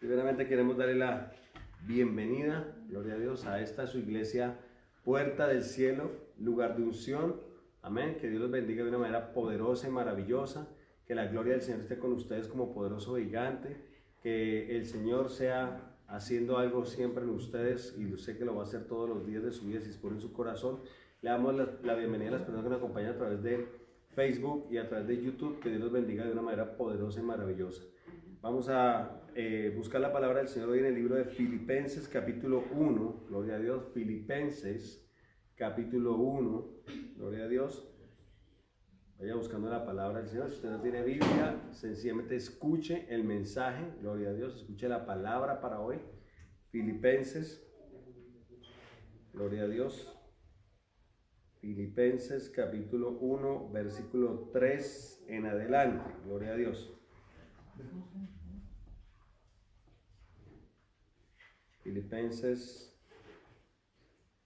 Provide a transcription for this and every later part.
Primeramente queremos darle la bienvenida, gloria a Dios, a esta su iglesia, Puerta del Cielo, lugar de unción. Amén. Que Dios los bendiga de una manera poderosa y maravillosa. Que la gloria del Señor esté con ustedes como poderoso gigante. Que el Señor sea haciendo algo siempre en ustedes, y yo sé que lo va a hacer todos los días de su vida si expone su corazón. Le damos la bienvenida a las personas que nos acompañan a través de Facebook y a través de YouTube. Que Dios los bendiga de una manera poderosa y maravillosa. Vamos a buscar la palabra del Señor hoy en el libro de Filipenses capítulo 1, gloria a Dios. Filipenses capítulo 1, gloria a Dios. Vaya buscando la palabra del Señor. Si usted no tiene Biblia, sencillamente escuche el mensaje, gloria a Dios, escuche la palabra para hoy. Filipenses, gloria a Dios. Filipenses capítulo 1, versículo 3 en adelante, gloria a Dios. Filipenses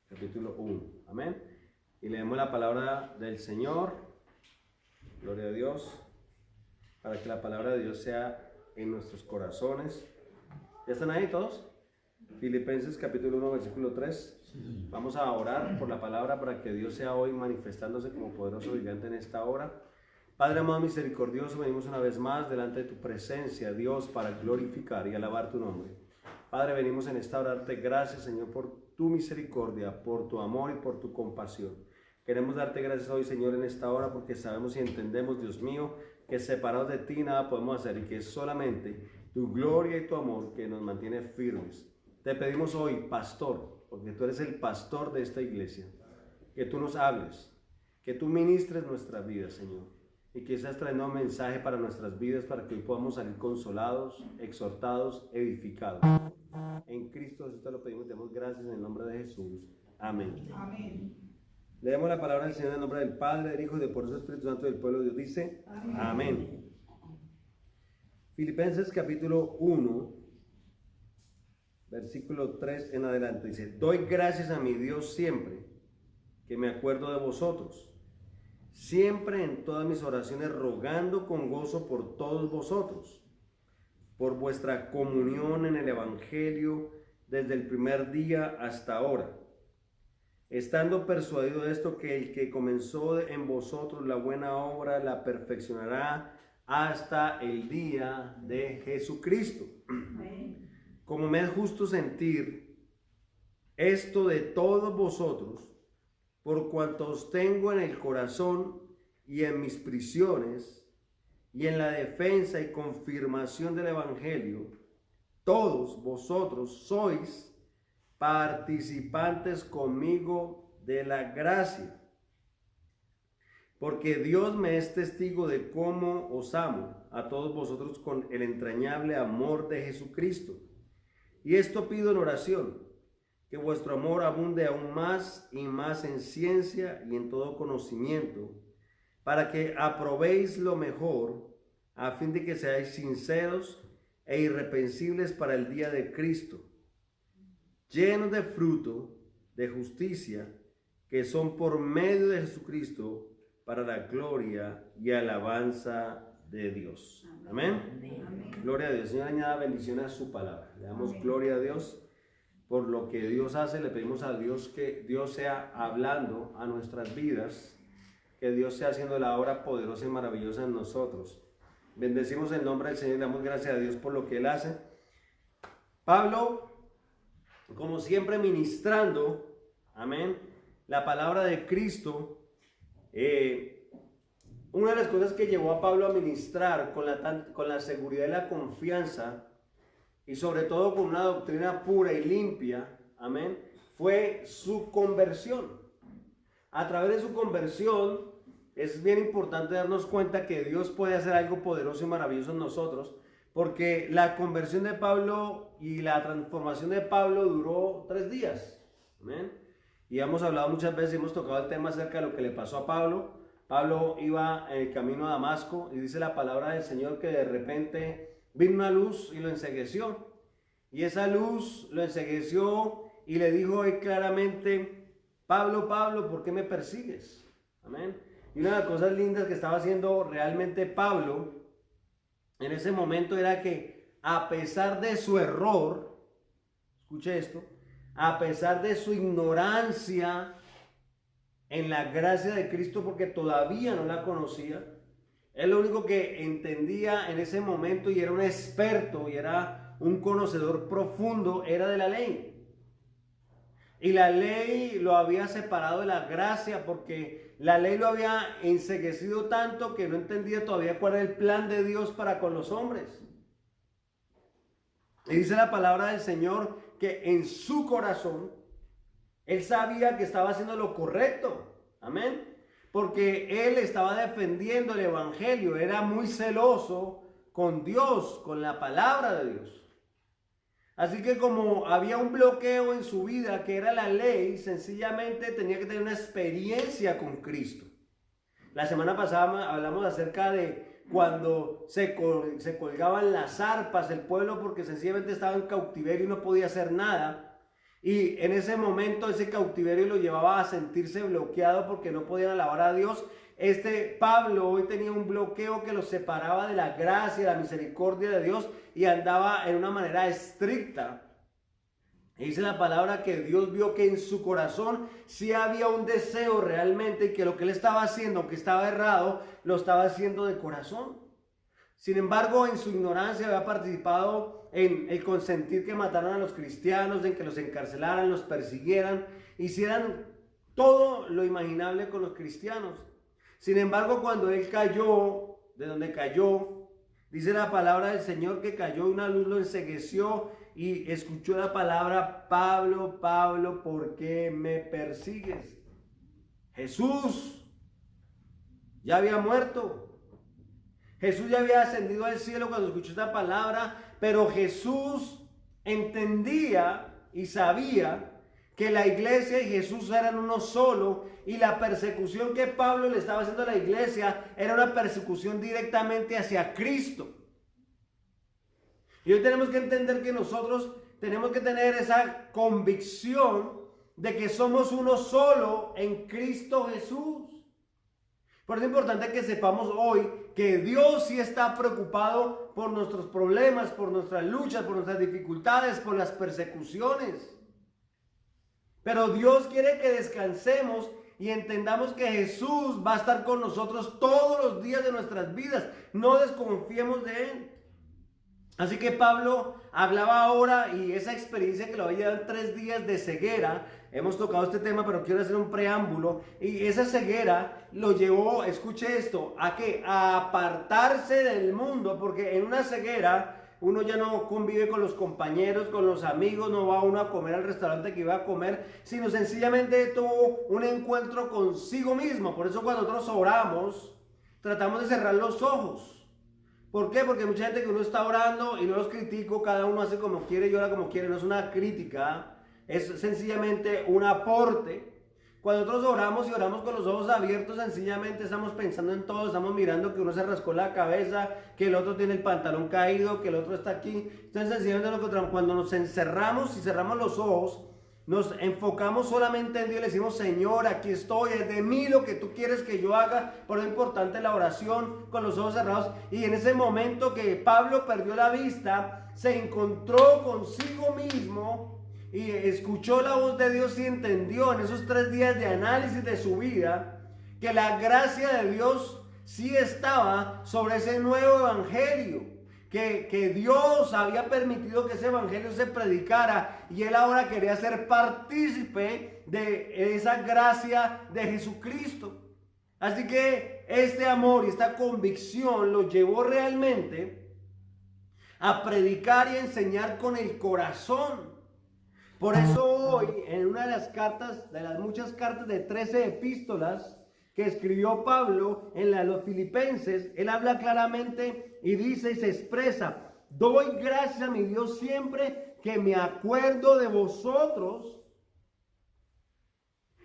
capítulo 1, amén. Y leemos la palabra del Señor, gloria a Dios, para que la palabra de Dios sea en nuestros corazones. ¿Ya están ahí todos? Filipenses capítulo 1, versículo 3. Vamos a orar por la palabra para que Dios sea hoy manifestándose como poderoso gigante en esta hora. Padre amado misericordioso, venimos una vez más delante de tu presencia, Dios, para glorificar y alabar tu nombre. Padre, venimos en esta hora a darte gracias, Señor, por tu misericordia, por tu amor y por tu compasión. Queremos darte gracias hoy, Señor, en esta hora, porque sabemos y entendemos, Dios mío, que separados de ti nada podemos hacer, y que es solamente tu gloria y tu amor que nos mantiene firmes. Te pedimos hoy, pastor, porque tú eres el pastor de esta iglesia, que tú nos hables, que tú ministres nuestras vidas, Señor, y que seas trayendo un mensaje para nuestras vidas, para que hoy podamos salir consolados, exhortados, edificados. En Cristo Jesús te lo pedimos y te damos gracias en el nombre de Jesús. Amén. Amén. Leemos la palabra del Señor en el nombre del Padre, del Hijo y del poderoso Espíritu Santo del pueblo de Dios. Dice, amén. Amén. Filipenses capítulo 1, versículo 3 en adelante. Dice, doy gracias a mi Dios siempre que me acuerdo de vosotros, siempre en todas mis oraciones rogando con gozo por todos vosotros, por vuestra comunión en el Evangelio desde el primer día hasta ahora, estando persuadido de esto, que el que comenzó en vosotros la buena obra la perfeccionará hasta el día de Jesucristo. Amén. Como me es justo sentir esto de todos vosotros, por cuanto os tengo en el corazón y en mis prisiones, y en la defensa y confirmación del Evangelio, todos vosotros sois participantes conmigo de la gracia. Porque Dios me es testigo de cómo os amo a todos vosotros con el entrañable amor de Jesucristo. Y esto pido en oración, que vuestro amor abunde aún más y más en ciencia y en todo conocimiento, para que aprobéis lo mejor, a fin de que seáis sinceros e irreprensibles para el día de Cristo, llenos de fruto de justicia, que son por medio de Jesucristo para la gloria y alabanza de Dios. Amén. Amén. Gloria a Dios. Señor, añada bendición a su palabra. Le damos gloria a Dios por lo que Dios hace. Le pedimos a Dios que Dios sea hablando a nuestras vidas, que Dios sea haciendo la obra poderosa y maravillosa en nosotros. Bendecimos el nombre del Señor y damos gracias a Dios por lo que Él hace. Pablo, como siempre, ministrando, amén, la palabra de Cristo. Una de las cosas que llevó a Pablo a ministrar con la seguridad y la confianza, y sobre todo con una doctrina pura y limpia, amén, fue su conversión. A través de su conversión, es bien importante darnos cuenta que Dios puede hacer algo poderoso y maravilloso en nosotros, porque la conversión de Pablo y la transformación de Pablo duró 3 días. Amén. Y hemos hablado muchas veces, hemos tocado el tema acerca de lo que le pasó a Pablo. Pablo iba en el camino a Damasco y dice la palabra del Señor que de repente vino una luz y lo encegueció. Y esa luz lo encegueció y le dijo claramente, Pablo, Pablo, ¿por qué me persigues? Amén. Y una de las cosas lindas que estaba haciendo realmente Pablo en ese momento era que a pesar de su error, escuche esto, a pesar de su ignorancia en la gracia de Cristo, porque todavía no la conocía, él lo único que entendía en ese momento, y era un experto, y era un conocedor profundo, era de la ley. Y la ley lo había separado de la gracia, porque la ley lo había enceguecido tanto que no entendía todavía cuál era el plan de Dios para con los hombres. Y dice la palabra del Señor que en su corazón él sabía que estaba haciendo lo correcto. Amén. Porque él estaba defendiendo el evangelio, era muy celoso con Dios, con la palabra de Dios. Así que como había un bloqueo en su vida que era la ley, sencillamente tenía que tener una experiencia con Cristo. La semana pasada hablamos acerca de cuando se colgaban las arpas del pueblo porque sencillamente estaba en cautiverio y no podía hacer nada. Y en ese momento ese cautiverio lo llevaba a sentirse bloqueado porque no podían alabar a Dios. Pablo hoy tenía un bloqueo que lo separaba de la gracia, la misericordia de Dios, y andaba en una manera estricta. Y dice la palabra que Dios vio que en su corazón sí había un deseo realmente, y que lo que él estaba haciendo, aunque estaba errado, lo estaba haciendo de corazón. Sin embargo, en su ignorancia había participado en el consentir que mataran a los cristianos, en que los encarcelaran, los persiguieran, hicieran todo lo imaginable con los cristianos. Sin embargo, cuando él cayó, de donde cayó, dice la palabra del Señor que cayó y una luz lo encegueció y escuchó la palabra: Pablo, Pablo, ¿por qué me persigues? Jesús ya había muerto. Jesús ya había ascendido al cielo cuando escuchó esta palabra, pero Jesús entendía y sabía que la iglesia y Jesús eran uno solo, y la persecución que Pablo le estaba haciendo a la iglesia era una persecución directamente hacia Cristo. Y hoy tenemos que entender que nosotros tenemos que tener esa convicción de que somos uno solo en Cristo Jesús. Por eso es importante que sepamos hoy que Dios sí está preocupado por nuestros problemas, por nuestras luchas, por nuestras dificultades, por las persecuciones. Pero Dios quiere que descansemos y entendamos que Jesús va a estar con nosotros todos los días de nuestras vidas. No desconfiemos de Él. Así que Pablo hablaba ahora, y esa experiencia que lo había llevado en 3 días de ceguera. Hemos tocado este tema, pero quiero hacer un preámbulo. Y esa ceguera lo llevó, escuche esto, ¿a qué? A apartarse del mundo, porque en una ceguera uno ya no convive con los compañeros, con los amigos, no va uno a comer al restaurante que iba a comer, sino sencillamente tuvo un encuentro consigo mismo. Por eso cuando nosotros oramos, tratamos de cerrar los ojos. ¿Por qué? Porque mucha gente que uno está orando, y no los critico, cada uno hace como quiere y ora como quiere, no es una crítica, es sencillamente un aporte. Cuando nosotros oramos y oramos con los ojos abiertos, sencillamente estamos pensando en todo, estamos mirando que uno se rascó la cabeza, que el otro tiene el pantalón caído, que el otro está aquí. Entonces sencillamente cuando nos encerramos y cerramos los ojos, nos enfocamos solamente en Dios y le decimos: Señor, aquí estoy, es de mí lo que tú quieres que yo haga. Por eso es importante la oración con los ojos cerrados. Y en ese momento que Pablo perdió la vista, se encontró consigo mismo y escuchó la voz de Dios y entendió en esos 3 días de análisis de su vida que la gracia de Dios sí estaba sobre ese nuevo evangelio. Que Dios había permitido que ese evangelio se predicara, y él ahora quería ser partícipe de esa gracia de Jesucristo. Así que este amor y esta convicción lo llevó realmente a predicar y enseñar con el corazón. Por eso hoy, en una de las cartas, de las muchas cartas de 13 epístolas que escribió Pablo en los Filipenses, él habla claramente y dice y se expresa: doy gracias a mi Dios siempre que me acuerdo de vosotros.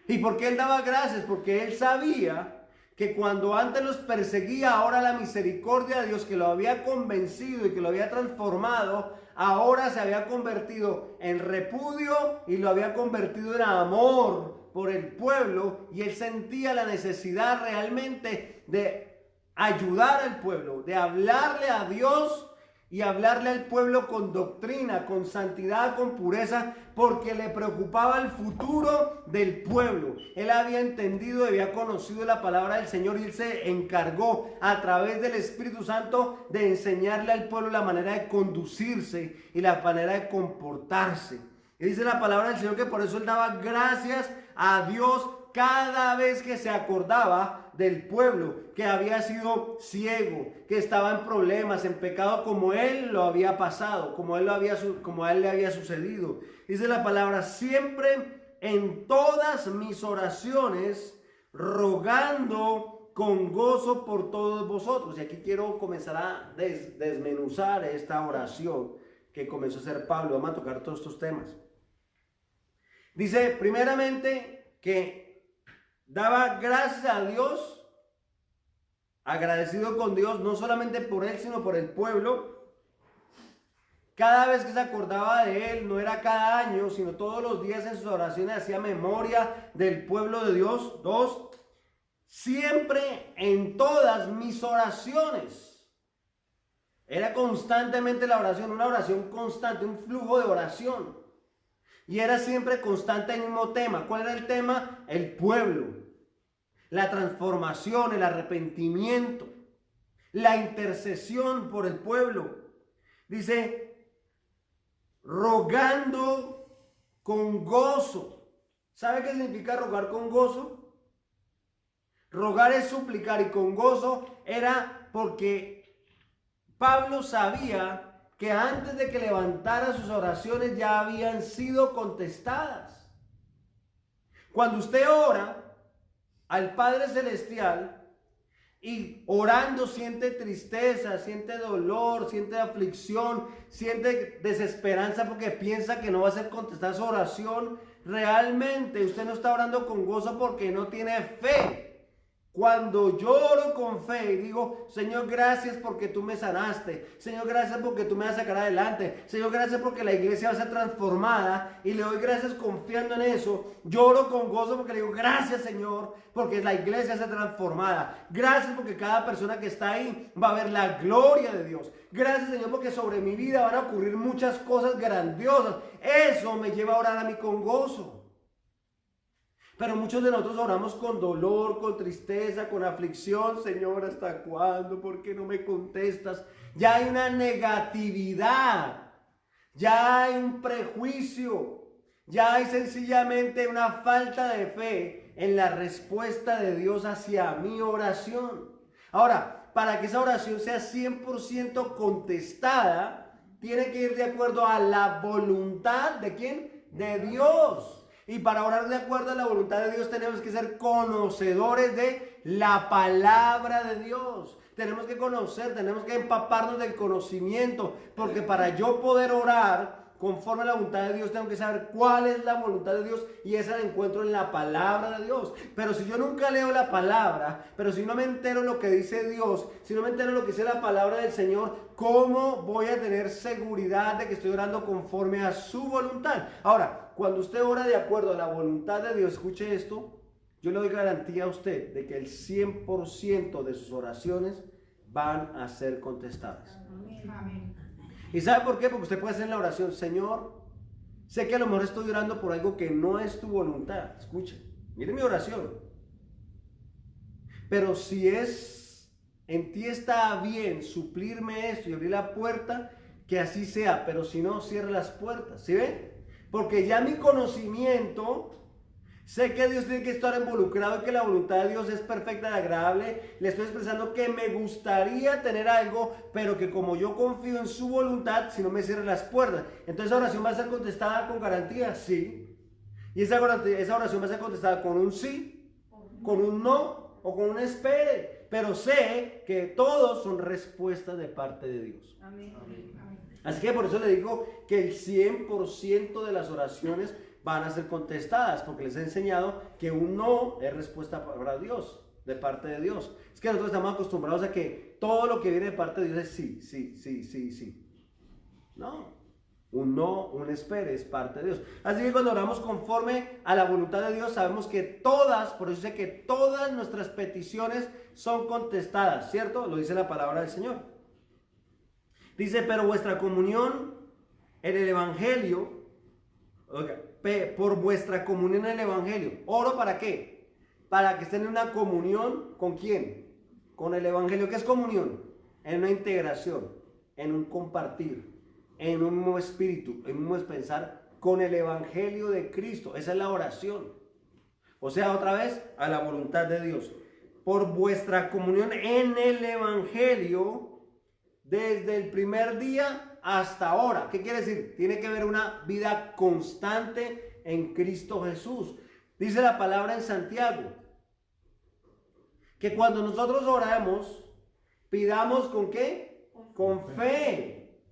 ¿Y por qué él daba gracias? Porque él sabía que cuando antes los perseguía, ahora la misericordia de Dios, que lo había convencido y que lo había transformado, ahora se había convertido en repudio y lo había convertido en amor por el pueblo, y él sentía la necesidad realmente de ayudar al pueblo, de hablarle a Dios y hablarle al pueblo con doctrina, con santidad, con pureza, porque le preocupaba el futuro del pueblo. Él había entendido, había conocido la palabra del Señor y él se encargó a través del Espíritu Santo de enseñarle al pueblo la manera de conducirse y la manera de comportarse. Y dice la palabra del Señor que por eso él daba gracias a Dios cada vez que se acordaba del pueblo que había sido ciego, que estaba en problemas, en pecado, como él lo había pasado, como a él le había sucedido. Dice la palabra, siempre en todas mis oraciones, rogando con gozo por todos vosotros. Y aquí quiero comenzar a desmenuzar esta oración que comenzó a hacer Pablo. Vamos a tocar todos estos temas. Dice, primeramente, que daba gracias a Dios, agradecido con Dios, no solamente por él, sino por el pueblo. Cada vez que se acordaba de él, no era cada año, sino todos los días en sus oraciones hacía memoria del pueblo de Dios. 2, siempre en todas mis oraciones. Era constantemente la oración, una oración constante, un flujo de oración. Y era siempre constante el mismo tema. ¿Cuál era el tema? El pueblo. La transformación, el arrepentimiento, la intercesión por el pueblo. Dice, rogando con gozo. ¿Sabe qué significa rogar con gozo? Rogar es suplicar y con gozo era porque Pablo sabía que antes de que levantara sus oraciones ya habían sido contestadas. Cuando usted ora al Padre Celestial y orando siente tristeza, siente dolor, siente aflicción, siente desesperanza porque piensa que no va a ser contestada su oración, realmente usted no está orando con gozo porque no tiene fe. Cuando yo oro con fe y digo, Señor, gracias porque tú me sanaste. Señor, gracias porque tú me vas a sacar adelante. Señor, gracias porque la iglesia va a ser transformada. Y le doy gracias confiando en eso. Yo oro con gozo porque le digo, gracias, Señor, porque la iglesia va a ser transformada. Gracias porque cada persona que está ahí va a ver la gloria de Dios. Gracias, Señor, porque sobre mi vida van a ocurrir muchas cosas grandiosas. Eso me lleva a orar a mí con gozo. Pero muchos de nosotros oramos con dolor, con tristeza, con aflicción. Señor, ¿hasta cuándo? ¿Por qué no me contestas? Ya hay una negatividad, ya hay un prejuicio, ya hay sencillamente una falta de fe en la respuesta de Dios hacia mi oración. Ahora, para que esa oración sea 100% contestada, tiene que ir de acuerdo a la voluntad ¿de quién? De Dios. Y para orar de acuerdo a la voluntad de Dios tenemos que ser conocedores de la palabra de Dios. Tenemos que conocer, tenemos que empaparnos del conocimiento, porque para yo poder orar conforme a la voluntad de Dios tengo que saber cuál es la voluntad de Dios y esa la encuentro en la palabra de Dios. Pero si yo nunca leo la palabra, pero si no me entero lo que dice Dios, si no me entero lo que dice la palabra del Señor, ¿cómo voy a tener seguridad de que estoy orando conforme a su voluntad? Ahora, cuando usted ora de acuerdo a la voluntad de Dios, escuche esto, yo le doy garantía a usted de que el 100% de sus oraciones van a ser contestadas. Amén. ¿Y sabe por qué? Porque usted puede hacer la oración, Señor, sé que a lo mejor estoy orando por algo que no es tu voluntad. Escuche, mire mi oración. Pero si en ti está bien suplirme esto y abrir la puerta, que así sea. Pero si no, cierre las puertas. ¿Sí ven? Porque ya mi conocimiento, sé que Dios tiene que estar involucrado y que la voluntad de Dios es perfecta y agradable. Le estoy expresando que me gustaría tener algo, pero que como yo confío en su voluntad, si no me cierre las puertas. Entonces esa oración va a ser contestada con garantía, sí. Y esa oración va a ser contestada con un sí, con un no o con un espere. Pero sé que todos son respuestas de parte de Dios. Amén. Así que por eso le digo que el 100% de las oraciones van a ser contestadas, porque les he enseñado que un no es respuesta para Dios, de parte de Dios. Es que nosotros estamos acostumbrados a que todo lo que viene de parte de Dios es sí, sí, sí, sí, sí. No, un no, un espere es parte de Dios. Así que cuando oramos conforme a la voluntad de Dios, sabemos que todas, por eso sé que todas nuestras peticiones son contestadas, ¿cierto? Lo dice la palabra del Señor. Dice, pero vuestra comunión en el Evangelio, por vuestra comunión en el Evangelio. ¿Oro para qué? Para que estén en una comunión, ¿con quién? Con el Evangelio. ¿Qué es comunión? En una integración, en un compartir, en un mismo espíritu, en un mismo pensar con el Evangelio de Cristo. Esa es la oración. O sea, otra vez, a la voluntad de Dios. Por vuestra comunión en el Evangelio, desde el primer día hasta ahora. ¿Qué quiere decir? Tiene que haber una vida constante en Cristo Jesús. Dice la palabra en Santiago, que cuando nosotros oramos, pidamos ¿con qué? Con fe,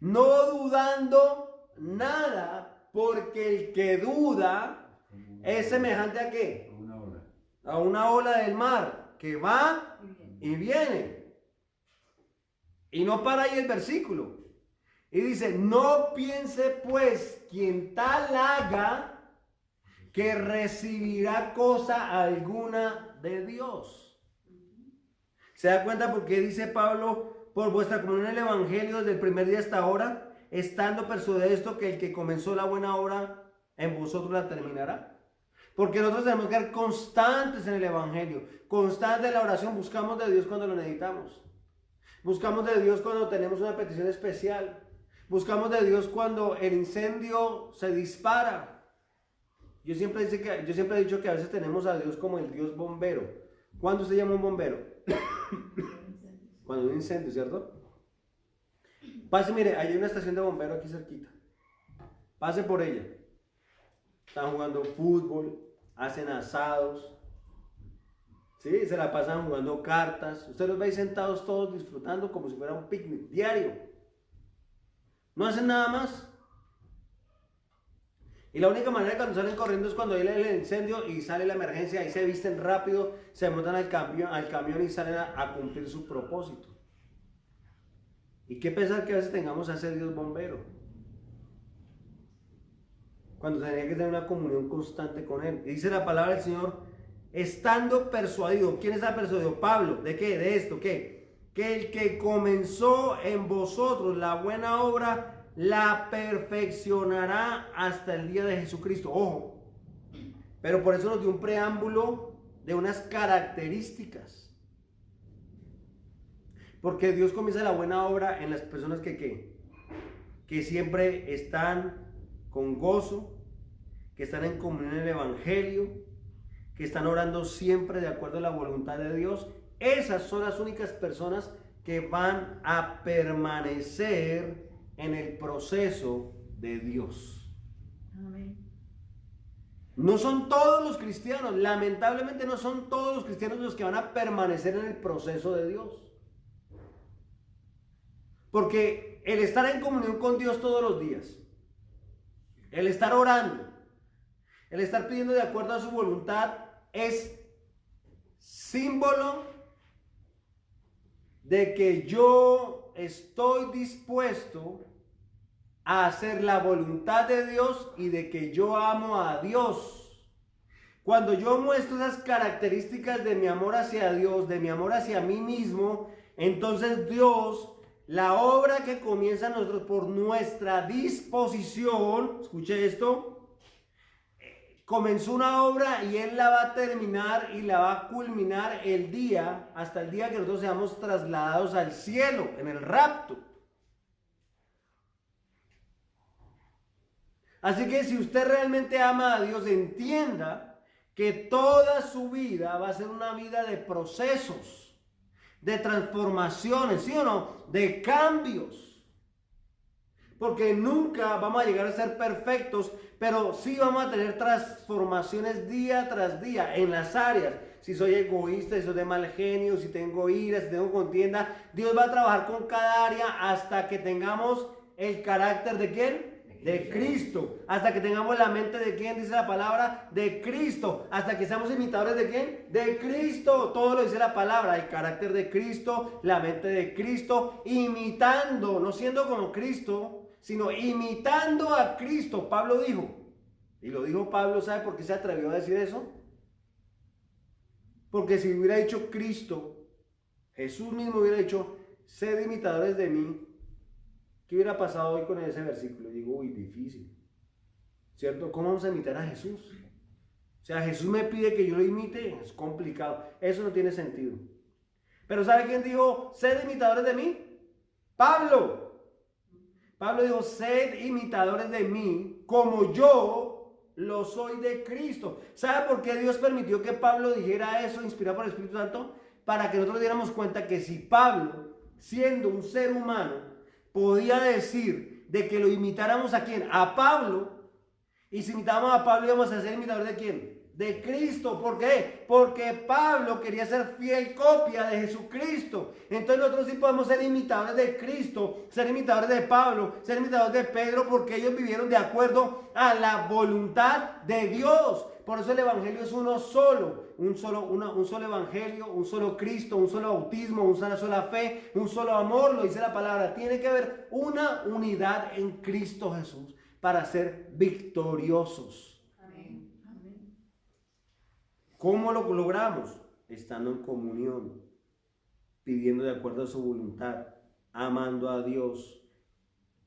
no dudando nada, porque el que duda es semejante ¿a qué? A una ola del mar, que va y viene. Y no para ahí el versículo. Y dice, no piense pues quien tal haga que recibirá cosa alguna de Dios. ¿Se da cuenta por qué dice Pablo, por vuestra comunión en el Evangelio desde el primer día hasta ahora, estando persuadido de esto, que el que comenzó la buena obra en vosotros la terminará? Porque nosotros tenemos que ser constantes en el Evangelio, constantes en la oración. Buscamos de Dios cuando lo necesitamos. Buscamos de Dios cuando tenemos una petición especial. Buscamos de Dios cuando el incendio se dispara. Yo siempre he dicho que a veces tenemos a Dios como el Dios bombero. ¿Cuándo se llama un bombero? Cuando hay un incendio, ¿cierto? Pase, mire, hay una estación de bombero aquí cerquita. Pase por ella. Están jugando fútbol, hacen asados, ¿sí? Se la pasan jugando cartas. Ustedes los veis sentados todos disfrutando como si fuera un picnic diario. No hacen nada más. Y la única manera cuando salen corriendo es cuando hay el incendio y sale la emergencia. Ahí se visten rápido, se montan al camión y salen a cumplir su propósito. ¿Y qué pensar que a veces tengamos a ese Dios bombero? Cuando tendría que tener una comunión constante con Él. Y dice la palabra del Señor, estando persuadido. ¿Quién está persuadido? Pablo. ¿De qué? ¿De esto? ¿Qué? Que el que comenzó en vosotros la buena obra, la perfeccionará hasta el día de Jesucristo. Ojo. Pero por eso nos dio un preámbulo de unas características. Porque Dios comienza la buena obra en las personas que siempre están con gozo, que están en comunión en el Evangelio, que están orando siempre de acuerdo a la voluntad de Dios. Esas son las únicas personas que van a permanecer en el proceso de Dios. Amén. No son todos los cristianos, lamentablemente no son todos los cristianos los que van a permanecer en el proceso de Dios. Porque el estar en comunión con Dios todos los días, el estar orando, el estar pidiendo de acuerdo a su voluntad es símbolo de que yo estoy dispuesto a hacer la voluntad de Dios y de que yo amo a Dios. Cuando yo muestro esas características de mi amor hacia Dios, de mi amor hacia mí mismo, entonces Dios, la obra que comienza nosotros por nuestra disposición, escuche esto, comenzó una obra y Él la va a terminar y la va a culminar hasta el día que nosotros seamos trasladados al cielo, en el rapto. Así que si usted realmente ama a Dios, entienda que toda su vida va a ser una vida de procesos, de transformaciones, ¿sí o no? De cambios. Porque nunca vamos a llegar a ser perfectos, pero sí vamos a tener transformaciones día tras día en las áreas. Si soy egoísta, si soy de mal genio, si tengo ira, si tengo contienda, Dios va a trabajar con cada área hasta que tengamos el carácter de ¿quién? De Cristo. Hasta que tengamos la mente de ¿quién? Dice la palabra, de Cristo. Hasta que seamos imitadores de ¿quién? De Cristo. Todo lo dice la palabra, el carácter de Cristo, la mente de Cristo, imitando, no siendo como Cristo, sino imitando a Cristo. Pablo dijo, y lo dijo Pablo, ¿sabe por qué se atrevió a decir eso? Porque si hubiera dicho Cristo, Jesús mismo hubiera dicho, sed imitadores de mí, ¿Qué hubiera pasado hoy con ese versículo? Digo, uy, difícil, ¿cierto? ¿Cómo vamos a imitar a Jesús? O sea, Jesús me pide que yo lo imite, es complicado. Eso no tiene sentido. Pero ¿sabe quién dijo, sed imitadores de mí? Pablo. Pablo dijo, sed imitadores de mí, como yo lo soy de Cristo. ¿Sabe por qué Dios permitió que Pablo dijera eso, inspirado por el Espíritu Santo? Para que nosotros diéramos cuenta que si Pablo, siendo un ser humano, podía decir de que lo imitáramos ¿a quién? A Pablo. Y si imitábamos a Pablo íbamos a ser imitadores de ¿quién? De Cristo. ¿Por qué? Porque Pablo quería ser fiel copia de Jesucristo. Entonces nosotros sí podemos ser imitadores de Cristo, ser imitadores de Pablo, ser imitadores de Pedro, porque ellos vivieron de acuerdo a la voluntad de Dios. Por eso el evangelio es uno solo, un solo evangelio, un solo Cristo, un solo bautismo, una sola fe, un solo amor, lo dice la palabra. Tiene que haber una unidad en Cristo Jesús para ser victoriosos. ¿Cómo lo logramos? Estando en comunión, pidiendo de acuerdo a su voluntad, amando a Dios,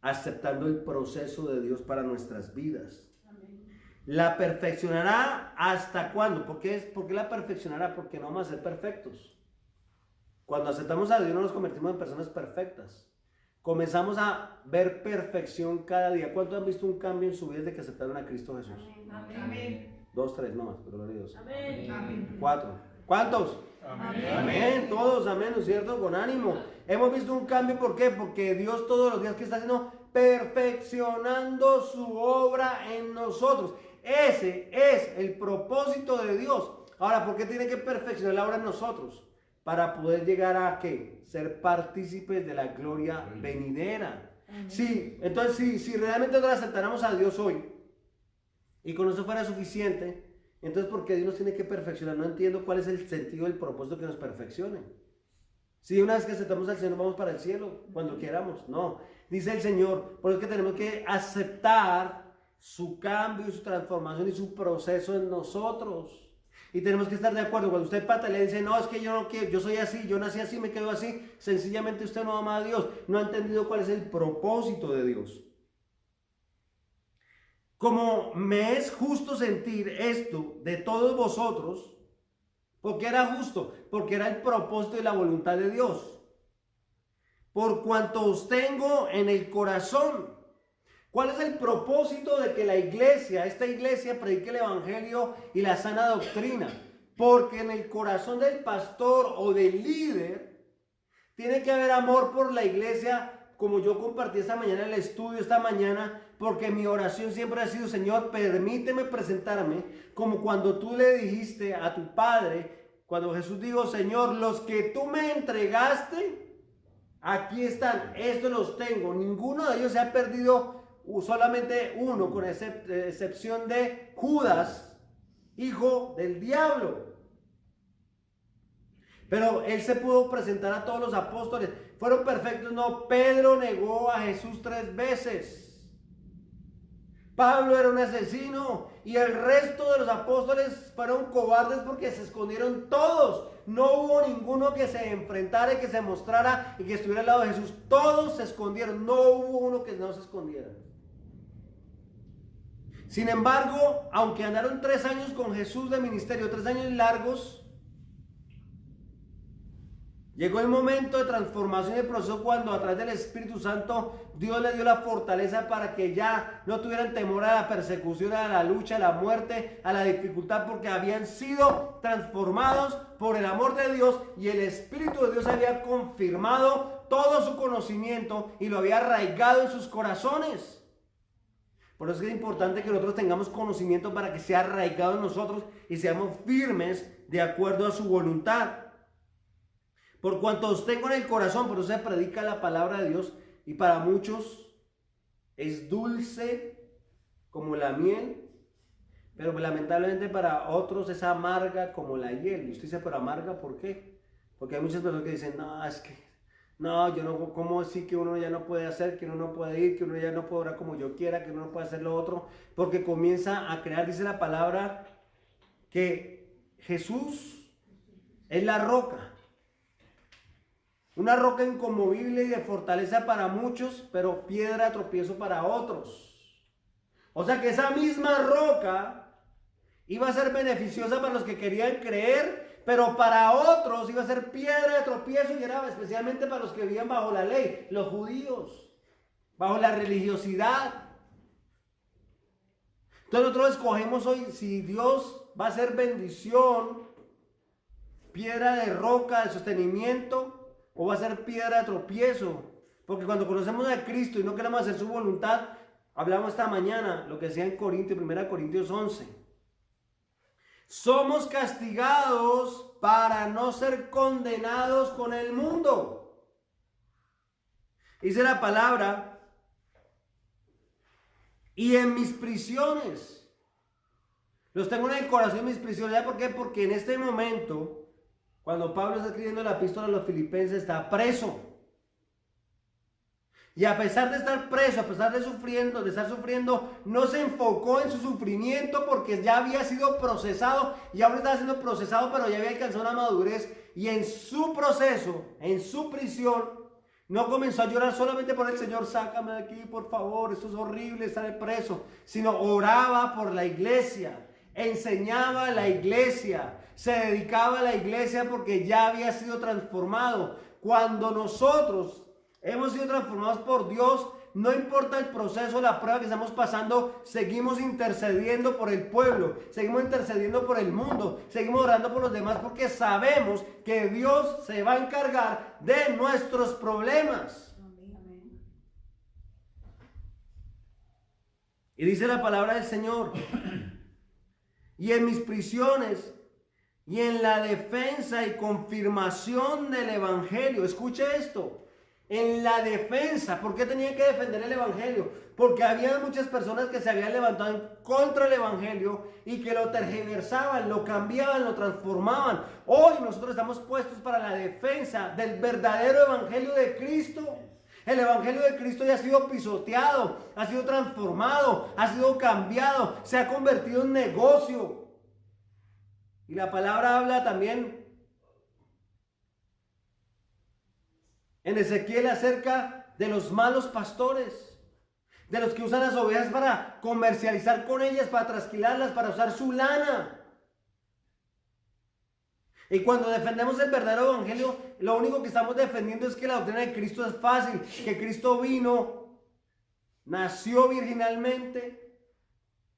aceptando el proceso de Dios para nuestras vidas. Amén. ¿La perfeccionará hasta cuándo? ¿Por qué la perfeccionará? Porque no vamos a ser perfectos. Cuando aceptamos a Dios no nos convertimos en personas perfectas. Comenzamos a ver perfección cada día. ¿Cuántos han visto un cambio en su vida desde que aceptaron a Cristo Jesús? Amén. Amén. 2, 3, no más, pero gloria a Dios. Amén. 4. ¿Cuántos? Amén. Amén. Todos, amén, ¿no es cierto? Con ánimo. Hemos visto un cambio, ¿por qué? Porque Dios todos los días que está haciendo, perfeccionando su obra en nosotros. Ese es el propósito de Dios. Ahora, ¿por qué tiene que perfeccionar la obra en nosotros? Para poder llegar a ¿qué? Ser partícipes de la gloria venidera. Sí, entonces si realmente nosotros aceptáramos a Dios hoy y con eso fuera suficiente, entonces ¿por qué Dios nos tiene que perfeccionar? No entiendo cuál es el sentido del propósito que nos perfeccione. Si una vez que aceptamos al Señor vamos para el cielo, cuando queramos, no. Dice el Señor, por eso es que tenemos que aceptar su cambio y su transformación y su proceso en nosotros. Y tenemos que estar de acuerdo. Cuando usted patalea y dice, no, es que yo no quiero, yo soy así, yo nací así, me quedo así, sencillamente usted no ama a Dios, no ha entendido cuál es el propósito de Dios. Como me es justo sentir esto de todos vosotros, ¿por qué era justo? Porque era el propósito y la voluntad de Dios. Por cuanto os tengo en el corazón. ¿Cuál es el propósito de que la iglesia, esta iglesia, predique el evangelio y la sana doctrina? Porque en el corazón del pastor o del líder tiene que haber amor por la iglesia, como yo compartí esta mañana en el estudio, esta mañana, porque mi oración siempre ha sido, Señor, permíteme presentarme como cuando tú le dijiste a tu Padre, cuando Jesús dijo, Señor, los que tú me entregaste, aquí están, estos los tengo, ninguno de ellos se ha perdido, solamente uno, con excepción de Judas, hijo del diablo. Pero él se pudo presentar a todos los apóstoles. ¿Fueron perfectos? No. Pedro negó a Jesús 3 veces. Pablo era un asesino y el resto de los apóstoles fueron cobardes porque se escondieron todos. No hubo ninguno que se enfrentara y que se mostrara y que estuviera al lado de Jesús. Todos se escondieron. No hubo uno que no se escondiera. Sin embargo, aunque andaron 3 años con Jesús de ministerio, 3 años largos, llegó el momento de transformación y de proceso cuando a través del Espíritu Santo Dios les dio la fortaleza para que ya no tuvieran temor a la persecución, a la lucha, a la muerte, a la dificultad, porque habían sido transformados por el amor de Dios y el Espíritu de Dios había confirmado todo su conocimiento y lo había arraigado en sus corazones. Por eso es importante que nosotros tengamos conocimiento para que sea arraigado en nosotros y seamos firmes de acuerdo a su voluntad. Por cuanto os tengo en el corazón, por eso se predica la palabra de Dios y para muchos es dulce como la miel, pero lamentablemente para otros es amarga como la hiel. Y usted dice, pero amarga, ¿por qué? Porque hay muchas personas que dicen, no, es que no, yo no, ¿cómo así que uno ya no puede hacer, que uno no puede ir, que uno ya no puede orar como yo quiera, que uno no puede hacer lo otro? Porque comienza a crear, dice la palabra, que Jesús es la roca. Una roca inconmovible y de fortaleza para muchos, pero piedra de tropiezo para otros. O sea que esa misma roca iba a ser beneficiosa para los que querían creer, pero para otros iba a ser piedra de tropiezo y era especialmente para los que vivían bajo la ley, los judíos, bajo la religiosidad. Entonces nosotros escogemos hoy si Dios va a ser bendición, piedra de roca, de sostenimiento, o va a ser piedra de tropiezo. Porque cuando conocemos a Cristo y no queremos hacer su voluntad, hablamos esta mañana, lo que decía en Corintios, 1 Corintios 11. Somos castigados para no ser condenados con el mundo. Dice la palabra, y en mis prisiones. Los tengo en el corazón, en mis prisiones. ¿Ya por qué? Porque en este momento, cuando Pablo está escribiendo la epístola a los filipenses, está preso. Y a pesar de estar preso, a pesar de estar sufriendo, no se enfocó en su sufrimiento porque ya había sido procesado y ahora está siendo procesado, pero ya había alcanzado una madurez. Y en su proceso, en su prisión, no comenzó a llorar solamente por el Señor, sácame de aquí, por favor, esto es horrible, estar preso, sino oraba por la iglesia, enseñaba a la iglesia, se dedicaba a la iglesia porque ya había sido transformado. Cuando nosotros hemos sido transformados por Dios, no importa el proceso, la prueba que estamos pasando, seguimos intercediendo por el pueblo, seguimos intercediendo por el mundo, seguimos orando por los demás porque sabemos que Dios se va a encargar de nuestros problemas. Y dice la palabra del Señor, y en mis prisiones y en la defensa y confirmación del evangelio, escuche esto, en la defensa. ¿Por qué tenía que defender el evangelio? Porque había muchas personas que se habían levantado en contra del evangelio y que lo tergiversaban, lo cambiaban, lo transformaban. Hoy nosotros estamos puestos para la defensa del verdadero evangelio de Cristo. El evangelio de Cristo ya ha sido pisoteado, ha sido transformado, ha sido cambiado, se ha convertido en negocio. Y la palabra habla también en Ezequiel acerca de los malos pastores, de los que usan las ovejas para comercializar con ellas, para trasquilarlas, para usar su lana. Y cuando defendemos el verdadero evangelio, lo único que estamos defendiendo es que la doctrina de Cristo es fácil, que Cristo vino, nació virginalmente,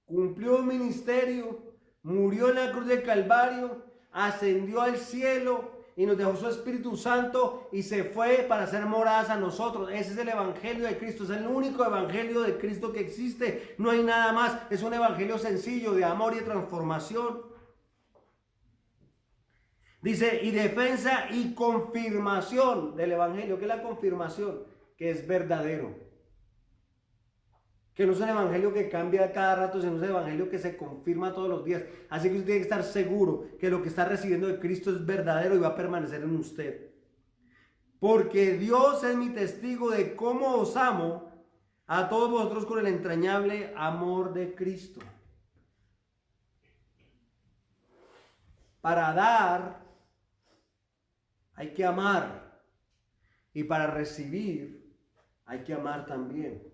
cumplió un ministerio, murió en la cruz del Calvario, ascendió al cielo y nos dejó su Espíritu Santo y se fue para hacer moradas a nosotros. Ese es el evangelio de Cristo, es el único evangelio de Cristo que existe, no hay nada más, es un evangelio sencillo de amor y de transformación. Dice, y defensa y confirmación del evangelio. ¿Qué es la confirmación? Que es verdadero, que no es un evangelio que cambia cada rato, sino es un evangelio que se confirma todos los días. Así que usted tiene que estar seguro que lo que está recibiendo de Cristo es verdadero y va a permanecer en usted. Porque Dios es mi testigo de cómo os amo a todos vosotros con el entrañable amor de Cristo. Para dar hay que amar, y para recibir hay que amar también.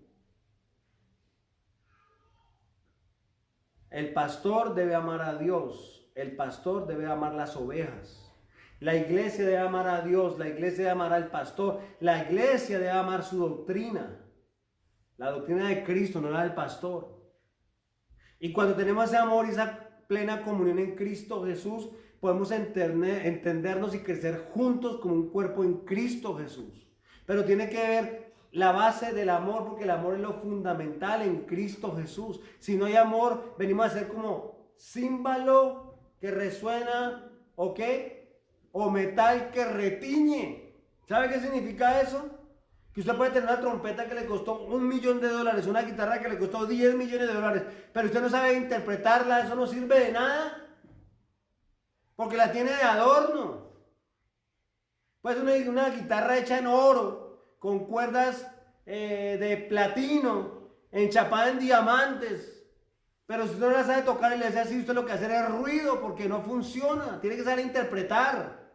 El pastor debe amar a Dios, el pastor debe amar las ovejas, la iglesia debe amar a Dios, la iglesia debe amar al pastor, la iglesia debe amar su doctrina, la doctrina de Cristo, no la del pastor. Y cuando tenemos ese amor y esa plena comunión en Cristo Jesús, podemos entendernos y crecer juntos como un cuerpo en Cristo Jesús. Pero tiene que ver la base del amor, porque el amor es lo fundamental en Cristo Jesús. Si no hay amor, venimos a ser como címbalo que resuena, ¿ok? O metal que retiñe. ¿Sabe qué significa eso? Que usted puede tener una trompeta que le costó $1.000.000, una guitarra que le costó $10 millones, pero usted no sabe interpretarla, eso no sirve de nada, porque la tiene de adorno. Pues una guitarra hecha en oro, con cuerdas de platino, enchapada en diamantes, pero si usted no la sabe tocar y le hace así, usted lo que hace es ruido, porque no funciona, tiene que saber interpretar.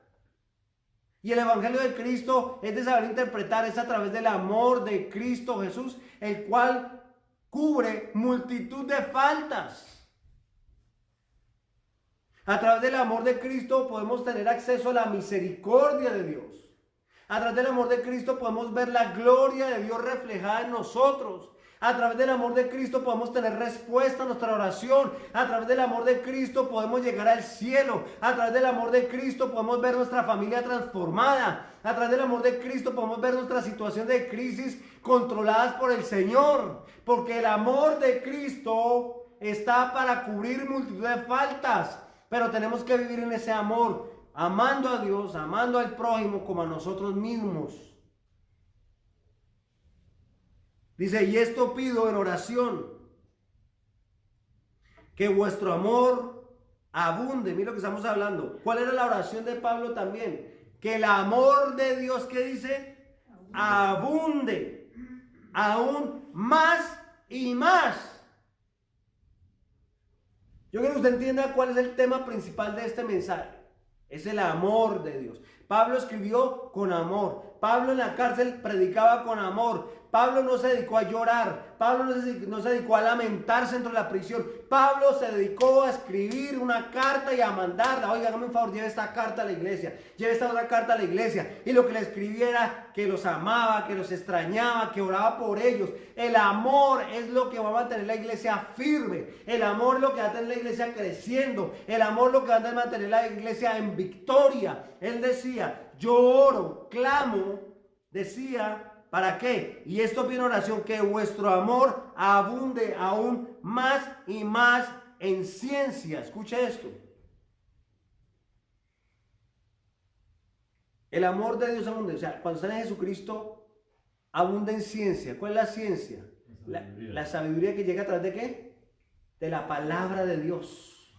Y el Evangelio de Cristo es de saber interpretar, es a través del amor de Cristo Jesús, el cual cubre multitud de faltas. A través del amor de Cristo podemos tener acceso a la misericordia de Dios. A través del amor de Cristo podemos ver la gloria de Dios reflejada en nosotros. A través del amor de Cristo podemos tener respuesta a nuestra oración. A través del amor de Cristo podemos llegar al cielo. A través del amor de Cristo podemos ver nuestra familia transformada. A través del amor de Cristo podemos ver nuestra situación de crisis controladas por el Señor. Porque el amor de Cristo está para cubrir multitud de faltas. Pero tenemos que vivir en ese amor, amando a Dios, amando al prójimo como a nosotros mismos. Dice, y esto pido en oración, que vuestro amor abunde. Mira lo que estamos hablando. ¿Cuál era la oración de Pablo también? Que el amor de Dios, ¿qué dice? Abunde. Aún más y más. Yo quiero que usted entienda cuál es el tema principal de este mensaje. Es el amor de Dios. Pablo escribió con amor. Pablo en la cárcel predicaba con amor. Pablo no se dedicó a llorar. Pablo no se dedicó a lamentarse dentro de la prisión. Pablo se dedicó a escribir una carta y a mandarla. Oiga, hágame un favor, lleve esta carta a la iglesia. Lleve esta otra carta a la iglesia. Y lo que le escribía era que los amaba, que los extrañaba, que oraba por ellos. El amor es lo que va a mantener la iglesia firme. El amor es lo que va a mantener la iglesia creciendo. El amor es lo que va a mantener la iglesia en victoria. Él decía, yo oro, clamo, decía, ¿para qué? Y esto viene oración, que vuestro amor abunde aún más y más en ciencia. Escuche esto. El amor de Dios abunde. O sea, cuando está en Jesucristo, abunda en ciencia. ¿Cuál es la ciencia? La sabiduría que llega a través de ¿qué? De la palabra de Dios.